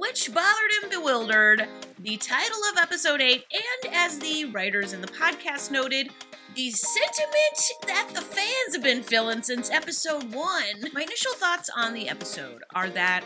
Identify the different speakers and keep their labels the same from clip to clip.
Speaker 1: which bothered and bewildered, the title of episode 8, and as the writers in the podcast noted, the sentiment that the fans have been feeling since episode 1. My initial thoughts on the episode are that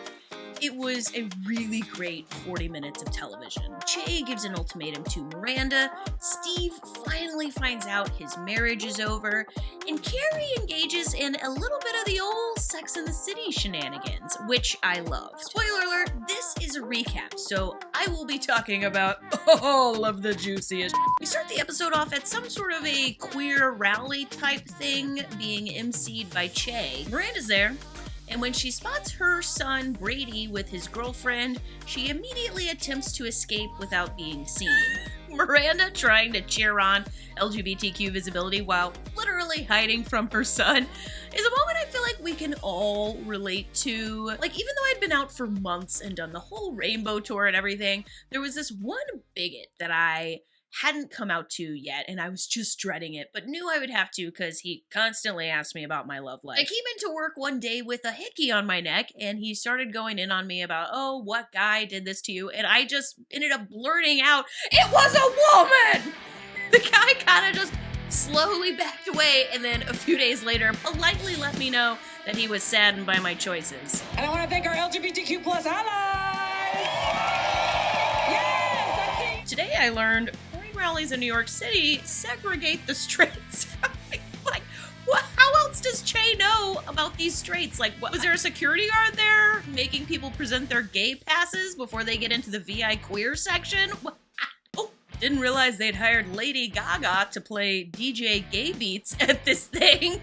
Speaker 1: it was a really great 40 minutes of television. Che gives an ultimatum to Miranda, Steve finally finds out his marriage is over, and Carrie engages in a little bit of the old Sex and the City shenanigans, which I love. Spoiler alert, this is a recap, so I will be talking about all of the juiciest. We start the episode off at some sort of a queer rally type thing being emceed by Che. Miranda's there, and when she spots her son Brady with his girlfriend, she immediately attempts to escape without being seen. Miranda trying to cheer on LGBTQ visibility while literally hiding from her son is a moment I feel like we can all relate to. Like, even though I'd been out for months and done the whole rainbow tour and everything, there was this one bigot that I hadn't come out to yet, and I was just dreading it, but knew I would have to because he constantly asked me about my love life. I came into work one day with a hickey on my neck, and he started going in on me about, oh, what guy did this to you? And I just ended up blurting out, it was a woman! The guy kind of just slowly backed away, and then a few days later politely let me know that he was saddened by my choices.
Speaker 2: And I want to thank our LGBTQ plus allies! Yes!
Speaker 1: Today I learned rallies in New York City segregate the straights. Like, what? How else does Che know about these straights? Like, what? Was there a security guard there making people present their gay passes before they get into the VI queer section? What? Oh, didn't realize they'd hired Lady Gaga to play DJ Gay Beats at this thing. Look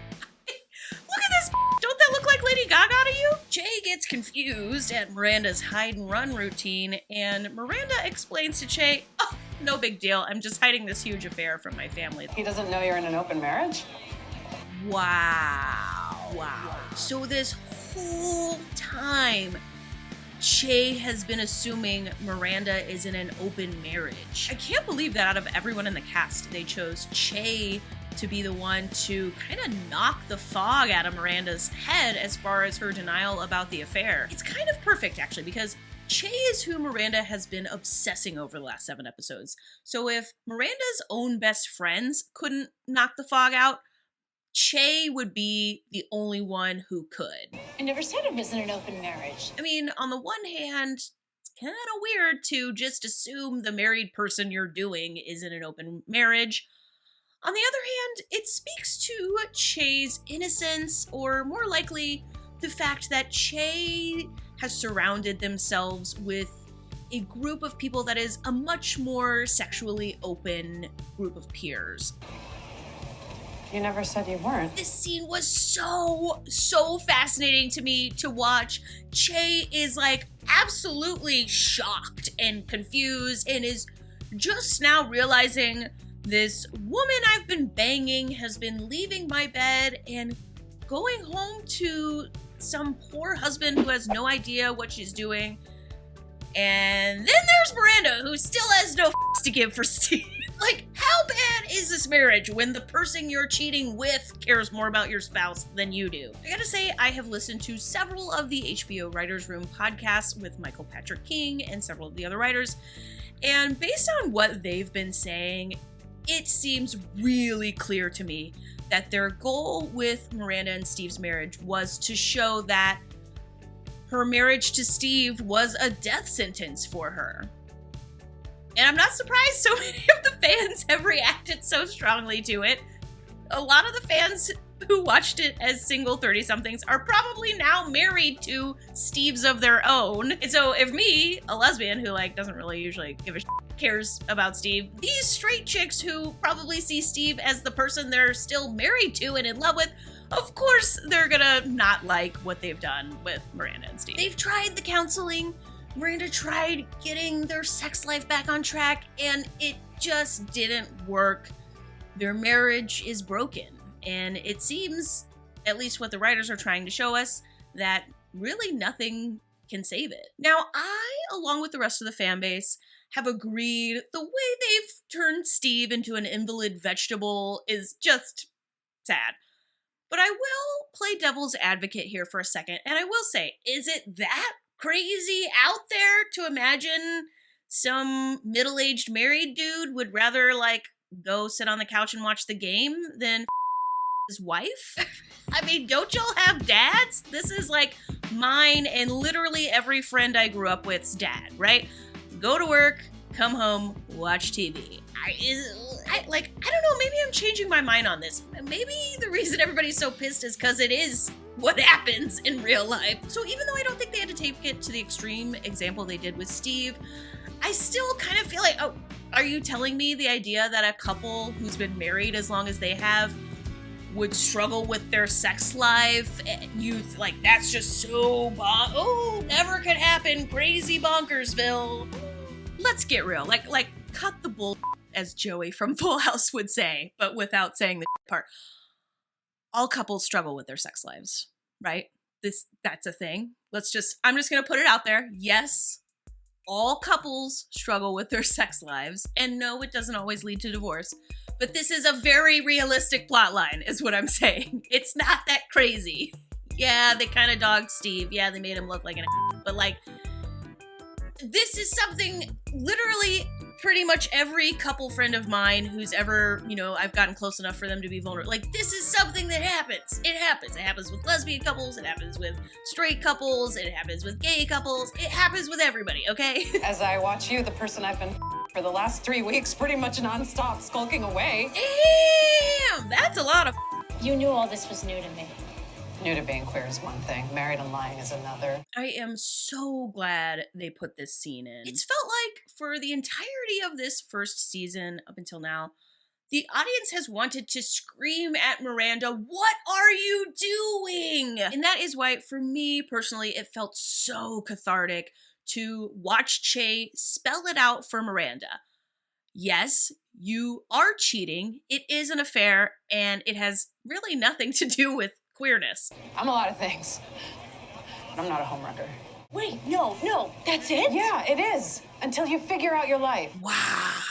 Speaker 1: at this. Don't that look like Lady Gaga to you? Che gets confused at Miranda's hide and run routine, and Miranda explains to Che, oh, no big deal. I'm just hiding this huge affair from my family.
Speaker 2: He doesn't know you're in an open marriage?
Speaker 1: Wow. So this whole time, Che has been assuming Miranda is in an open marriage. I can't believe that out of everyone in the cast, they chose Che to be the one to kind of knock the fog out of Miranda's head as far as her denial about the affair. It's kind of perfect, actually, because Che is who Miranda has been obsessing over the last 7 episodes. So if Miranda's own best friends couldn't knock the fog out, Che would be the only one who could.
Speaker 3: I never said it wasn't an open marriage.
Speaker 1: I mean, on the one hand, it's kind of weird to just assume the married person you're doing is in an open marriage. On the other hand, it speaks to Che's innocence, or more likely, the fact that Che has surrounded themselves with a group of people that is a much more sexually open group of peers.
Speaker 2: You never said you weren't.
Speaker 1: This scene was so fascinating to me to watch. Che is like absolutely shocked and confused and is just now realizing this woman I've been banging has been leaving my bed and going home to some poor husband who has no idea what she's doing. And then there's Miranda, who still has no to give for Steve. Like, how bad is this marriage when the person you're cheating with cares more about your spouse than you do? I gotta say, I have listened to several of the HBO Writers' Room podcasts with Michael Patrick King and several of the other writers, and based on what they've been saying, it seems really clear to me that their goal with Miranda and Steve's marriage was to show that her marriage to Steve was a death sentence for her. And I'm not surprised so many of the fans have reacted so strongly to it. A lot of the fans who watched it as single 30-somethings are probably now married to Steves of their own. And so if me, a lesbian who doesn't really usually give a shit, cares about Steve, these straight chicks who probably see Steve as the person they're still married to and in love with, of course they're gonna not like what they've done with Miranda and Steve. They've tried the counseling. Miranda tried getting their sex life back on track, and it just didn't work. Their marriage is broken, and it seems, at least what the writers are trying to show us, that really nothing can save it. Now, I, along with the rest of the fan base, have agreed the way they've turned Steve into an invalid vegetable is just sad. But I will play devil's advocate here for a second, and I will say, is it that crazy out there to imagine some middle-aged married dude would rather, like, go sit on the couch and watch the game than his wife? I mean, don't y'all have dads? This is like mine and literally every friend I grew up with's dad, right? Go to work, come home, watch TV. I don't know, maybe I'm changing my mind on this. Maybe the reason everybody's so pissed is because it is what happens in real life. So even though I don't think they had to take it to the extreme example they did with Steve, I still kind of feel like, oh, are you telling me the idea that a couple who's been married as long as they have would struggle with their sex life? Like, that's just so never could happen, crazy bonkersville. Let's get real. Like cut the bull, as Joey from Full House would say, but without saying the part. All couples struggle with their sex lives, right? That's a thing. I'm just gonna put it out there. Yes, all couples struggle with their sex lives, and no, it doesn't always lead to divorce. But this is a very realistic plotline, is what I'm saying. It's not that crazy. Yeah, they kind of dogged Steve. Yeah, they made him look like an ass. But like, this is something literally pretty much every couple friend of mine who's ever, I've gotten close enough for them to be vulnerable. Like, this is something that happens. It happens. It happens with lesbian couples. It happens with straight couples. It happens with gay couples. It happens with everybody, okay?
Speaker 2: As I watch you, the person I've been for the last 3 weeks, pretty much nonstop skulking away.
Speaker 1: Damn, that's a lot of
Speaker 3: You knew all this was new to me.
Speaker 2: New to being queer is one thing, married and lying is another.
Speaker 1: I am so glad they put this scene in. It's felt like for the entirety of this first season up until now, the audience has wanted to scream at Miranda, "What are you doing?" And that is why, for me personally, it felt so cathartic to watch Che spell it out for Miranda. Yes, you are cheating. It is an affair, and it has really nothing to do with queerness.
Speaker 2: I'm a lot of things, but I'm not a homewrecker.
Speaker 3: Wait, no, that's it?
Speaker 2: Yeah, it is, until you figure out your life.
Speaker 1: Wow.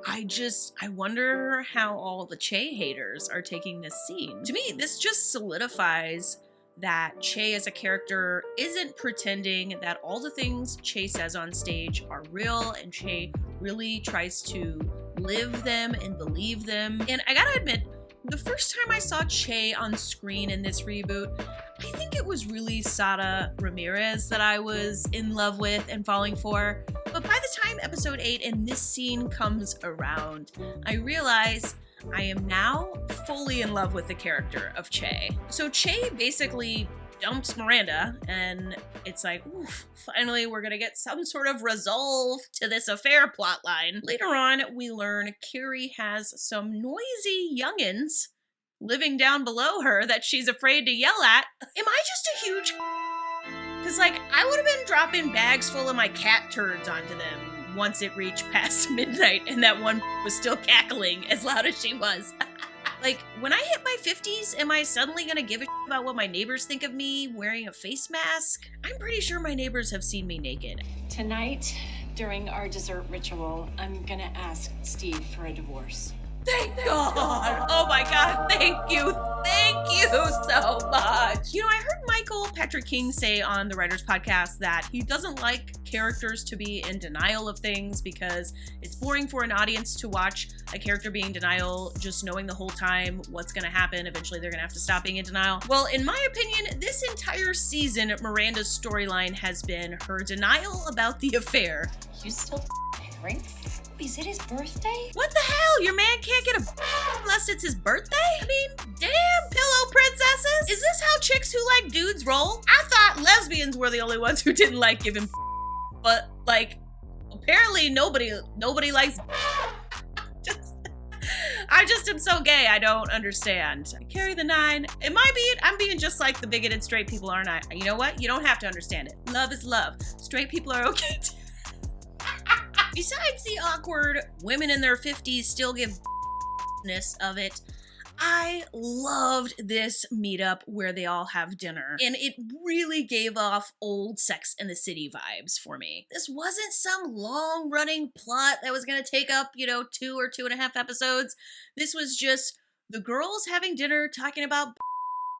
Speaker 1: I wonder how all the Che haters are taking this scene. To me, this just solidifies that Che as a character isn't pretending that all the things Che says on stage are real, and Che really tries to live them and believe them. And I gotta admit, the first time I saw Che on screen in this reboot, I think it was really Sada Ramirez that I was in love with and falling for. But by the time episode 8 and this scene comes around, I realize I am now fully in love with the character of Che. So Che basically dumps Miranda, and it's like, oof, finally we're gonna get some sort of resolve to this affair plotline. Later on, we learn Carrie has some noisy youngins living down below her that she's afraid to yell at. Am I just a huge... Because, like, I would have been dropping bags full of my cat turds onto them once it reached past midnight and that one was still cackling as loud as she was. Like, when I hit my 50s, am I suddenly gonna give a shit about what my neighbors think of me wearing a face mask? I'm pretty sure my neighbors have seen me naked.
Speaker 3: Tonight, during our dessert ritual, I'm gonna ask Steve for a divorce.
Speaker 1: Thank God! Oh my God, thank you so much! I heard Michael Patrick King say on the Writers Podcast that he doesn't like characters to be in denial of things because it's boring for an audience to watch a character being in denial, just knowing the whole time what's gonna happen. Eventually they're gonna have to stop being in denial. Well, in my opinion, this entire season, Miranda's storyline has been her denial about the affair.
Speaker 3: You still married? Is it his birthday?
Speaker 1: What the hell? Your man can't get a unless it's his birthday? I mean, damn, pillow princesses. Is this how chicks who like dudes roll? I thought lesbians were the only ones who didn't like giving but, like, apparently nobody likes I just am so gay, I don't understand. I carry the 9. I'm being just like the bigoted straight people, aren't I? You know what? You don't have to understand it. Love is love. Straight people are okay too. Besides the awkward women in their 50s still give ness of it, I loved this meetup where they all have dinner, and it really gave off old Sex and the City vibes for me. This wasn't some long-running plot that was gonna take up, 2 or 2.5 episodes. This was just the girls having dinner talking about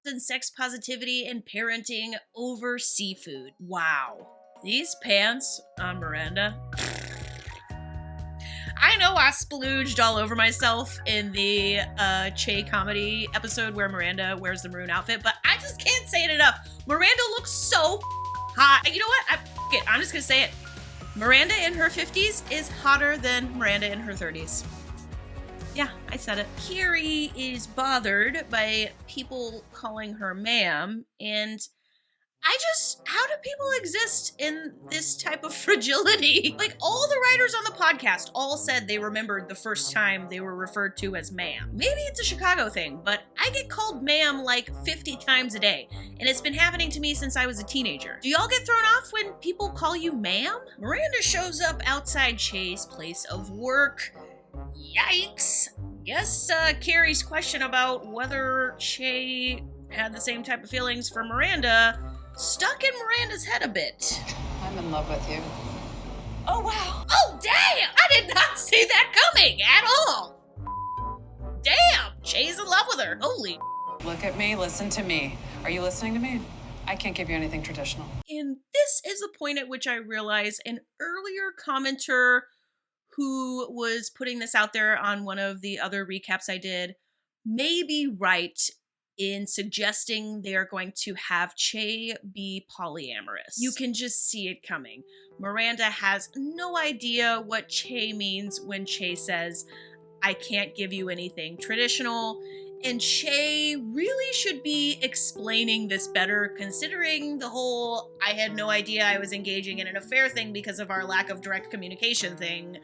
Speaker 1: and sex positivity and parenting over seafood. Wow. These pants on Miranda. I know I splooged all over myself in the Che comedy episode where Miranda wears the maroon outfit, but I just can't say it enough. Miranda looks so hot. You know what? I'm just gonna say it. Miranda in her 50s is hotter than Miranda in her 30s. Yeah, I said it. Carrie is bothered by people calling her ma'am, and how do people exist in this type of fragility? Like, all the writers on the podcast all said they remembered the first time they were referred to as ma'am. Maybe it's a Chicago thing, but I get called ma'am like 50 times a day, and it's been happening to me since I was a teenager. Do y'all get thrown off when people call you ma'am? Miranda shows up outside Che's place of work. Yikes. Guess Carrie's question about whether Che had the same type of feelings for Miranda stuck in Miranda's head a bit.
Speaker 2: I'm in love with you.
Speaker 3: Oh, wow.
Speaker 1: Oh, damn! I did not see that coming at all. Damn! Che's in love with her. Holy.
Speaker 2: Look at me, listen to me. Are you listening to me? I can't give you anything traditional.
Speaker 1: And this is the point at which I realize an earlier commenter who was putting this out there on one of the other recaps I did may be right in suggesting they're going to have Che be polyamorous. You can just see it coming. Miranda has no idea what Che means when Che says, I can't give you anything traditional. And Che really should be explaining this better, considering the whole I had no idea I was engaging in an affair thing because of our lack of direct communication thing.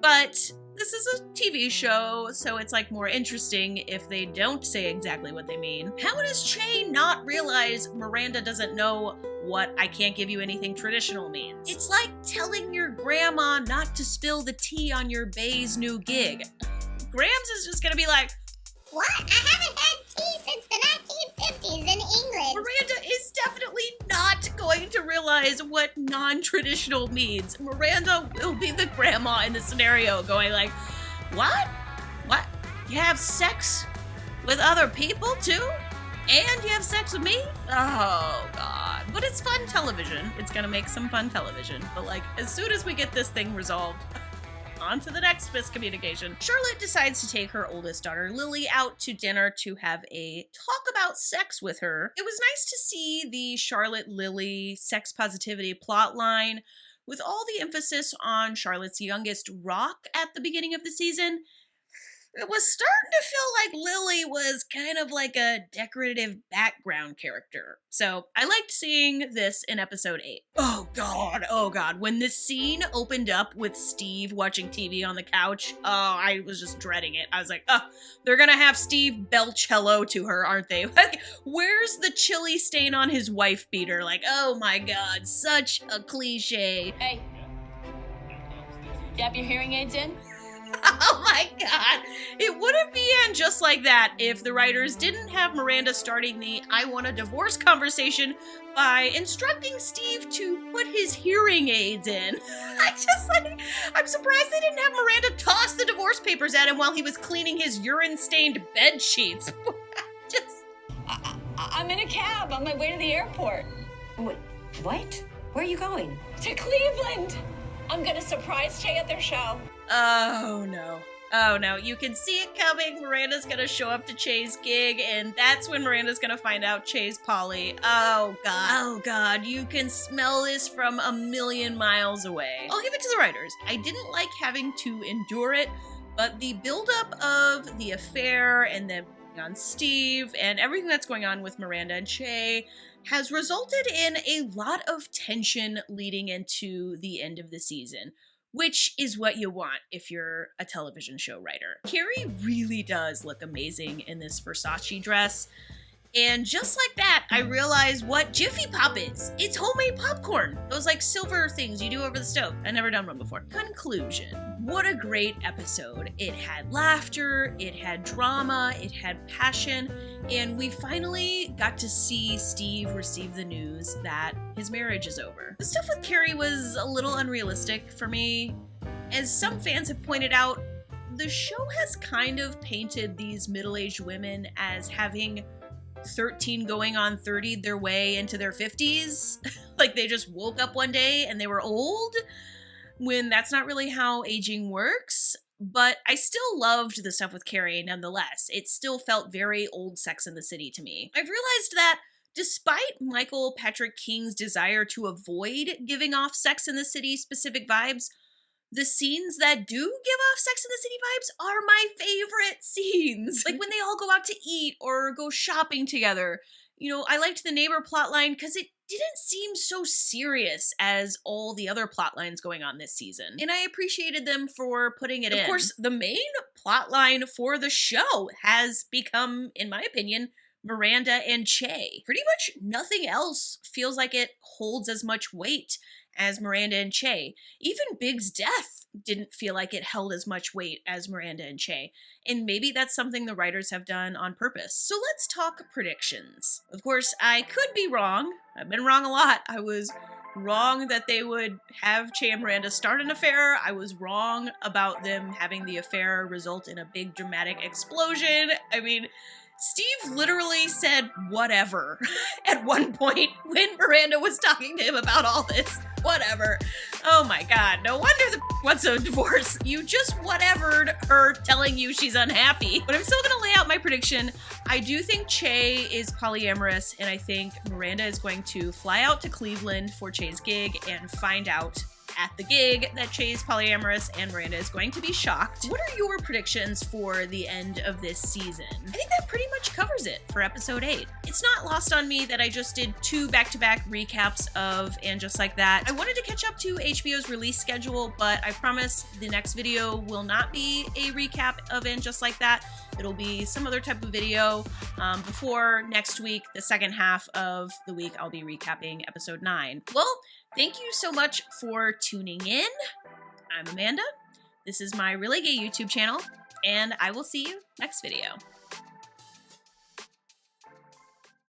Speaker 1: But this is a TV show, so it's like more interesting if they don't say exactly what they mean. How does Che not realize Miranda doesn't know what I can't give you anything traditional means? It's like telling your grandma not to spill the tea on your bae's new gig. Grams is just gonna be like,
Speaker 4: what? I haven't had tea since the 1950s in England.
Speaker 1: Miranda is definitely not going to realize what non-traditional means. Miranda will be the grandma in the scenario going like, what? What? You have sex with other people too? And you have sex with me? Oh, God. But it's fun television. It's gonna make some fun television. But like, as soon as we get this thing resolved, on to the next miscommunication. Charlotte decides to take her oldest daughter, Lily, out to dinner to have a talk about sex with her. It was nice to see the Charlotte-Lily sex positivity plotline with all the emphasis on Charlotte's youngest, Rock, at the beginning of the season. It was starting to feel like Lily was kind of like a decorative background character. So I liked seeing this in episode 8. Oh God. When this scene opened up with Steve watching TV on the couch, I was just dreading it. I was like, they're gonna have Steve belch hello to her, aren't they? Where's the chili stain on his wife beater? Like, oh my God, such a cliche.
Speaker 3: Hey. You have your hearing aids in?
Speaker 1: Oh my God. It wouldn't be end just like that if the writers didn't have Miranda starting the I want a divorce conversation by instructing Steve to put his hearing aids in. I'm surprised they didn't have Miranda toss the divorce papers at him while he was cleaning his urine-stained bed sheets.
Speaker 3: I'm in a cab on my way to the airport.
Speaker 5: Wait, what? Where are you going?
Speaker 3: To Cleveland. I'm gonna surprise Che at their show.
Speaker 1: Oh no, you can see it coming. Miranda's gonna show up to Che's gig, and that's when Miranda's gonna find out Che's poly. Oh god, you can smell this from a million miles away. I'll give it to the writers. I didn't like having to endure it, but the buildup of the affair and then on Steve and everything that's going on with Miranda and Che has resulted in a lot of tension leading into the end of the season, which is what you want if you're a television show writer. Carrie really does look amazing in this Versace dress. And just like that, I realized what Jiffy Pop is. It's homemade popcorn. Those like silver things you do over the stove. I've never done one before. Conclusion. What a great episode. It had laughter, it had drama, it had passion, and we finally got to see Steve receive the news that his marriage is over. The stuff with Carrie was a little unrealistic for me. As some fans have pointed out, the show has kind of painted these middle-aged women as having 13 going on 30 their way into their 50s. Like they just woke up one day and they were old, when that's not really how aging works. But I still loved the stuff with Carrie nonetheless. It still felt very old Sex and the City to me. I've realized that despite Michael Patrick King's desire to avoid giving off Sex and the City specific vibes, the scenes that do give off Sex and the City vibes are my favorite scenes. Like when they all go out to eat or go shopping together. You know, I liked the neighbor plotline because it didn't seem so serious as all the other plot lines going on this season. And I appreciated them for putting it in. Of course, the main plot line for the show has become, in my opinion, Miranda and Che. Pretty much nothing else feels like it holds as much weight as Miranda and Che. Even Big's death didn't feel like it held as much weight as Miranda and Che. And maybe that's something the writers have done on purpose. So let's talk predictions. Of course, I could be wrong. I've been wrong a lot. I was wrong that they would have Che and Miranda start an affair. I was wrong about them having the affair result in a big dramatic explosion. I mean, Steve literally said whatever at one point when Miranda was talking to him about all this. Whatever. Oh my god, no wonder the wants a divorce. You just whatevered her telling you she's unhappy. But I'm still gonna lay out my prediction. I do think Che is polyamorous, and I think Miranda is going to fly out to Cleveland for Che's gig and find out at the gig that Che is polyamorous, and Miranda is going to be shocked. What are your predictions for the end of this season? I think that pretty much covers it for episode 8. It's not lost on me that I just did 2 back-to-back recaps of And Just Like That. I wanted to catch up to HBO's release schedule, but I promise the next video will not be a recap of And Just Like That. It'll be some other type of video. Before next week, the second half of the week, I'll be recapping episode 9. Well, thank you so much for tuning in. I'm Amanda. This is my Really Gay YouTube channel, and I will see you next video.